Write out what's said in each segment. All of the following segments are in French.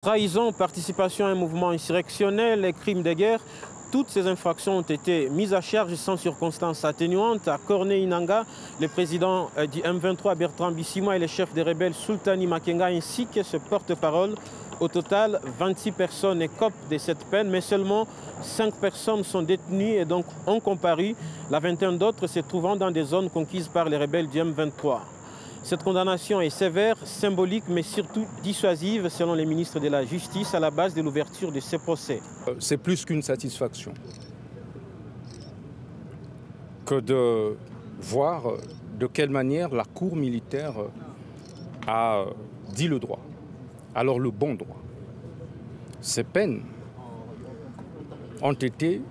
Trahison, participation à un mouvement insurrectionnel et crimes de guerre, toutes ces infractions ont été mises à charge sans circonstances atténuantes. À Corneille-Nangaa, le président du M23 Bertrand Bisimwa et le chef des rebelles Sultani Makenga ainsi que ce porte-parole. Au total, 26 personnes écopent de cette peine, mais seulement 5 personnes sont détenues et donc ont comparu, la vingtaine d'autres se trouvant dans des zones conquises par les rebelles du M23. Cette condamnation est sévère, symbolique, mais surtout dissuasive, selon les ministres de la Justice, à la base de l'ouverture de ces procès. C'est plus qu'une satisfaction que de voir de quelle manière la Cour militaire a dit le droit, alors le bon droit. Ces peines ont été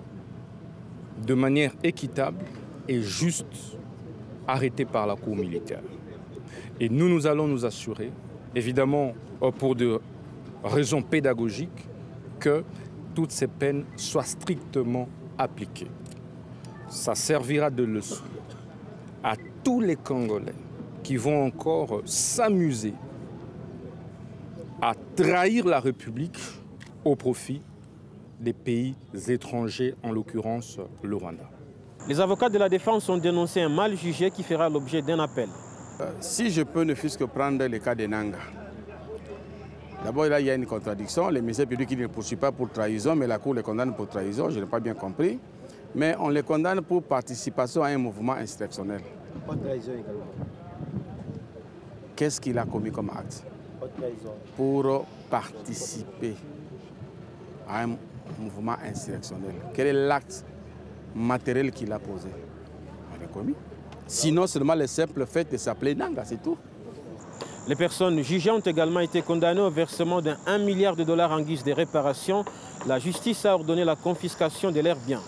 de manière équitable et juste arrêtées par la Cour militaire. Et nous allons nous assurer, évidemment pour des raisons pédagogiques, que toutes ces peines soient strictement appliquées. Ça servira de leçon à tous les Congolais qui vont encore s'amuser à trahir la République au profit des pays étrangers, en l'occurrence le Rwanda. Les avocats de la défense ont dénoncé un mal jugé qui fera l'objet d'un appel. Si je peux ne fût-ce que prendre le cas de Nangaa. D'abord, là, il y a une contradiction. Le ministère public ne poursuit pas pour trahison, mais la Cour les condamne pour trahison. Je n'ai pas bien compris. Mais on les condamne pour participation à un mouvement insurrectionnel. Pas de trahison également. Qu'est-ce qu'il a commis comme acte? Pas de trahison. Pour participer à un mouvement insurrectionnel. Quel est l'acte matériel qu'il a posé? On l'a commis. Sinon, seulement le simple fait de s'appeler Nangaa, c'est tout. Les personnes jugées ont également été condamnées au versement d'1 milliard de dollars en guise de réparation. La justice a ordonné la confiscation de leurs biens.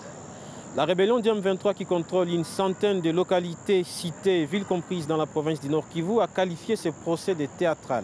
La rébellion du M23 qui contrôle une centaine de localités, cités et villes comprises dans la province du Nord Kivu a qualifié ce procès de théâtral.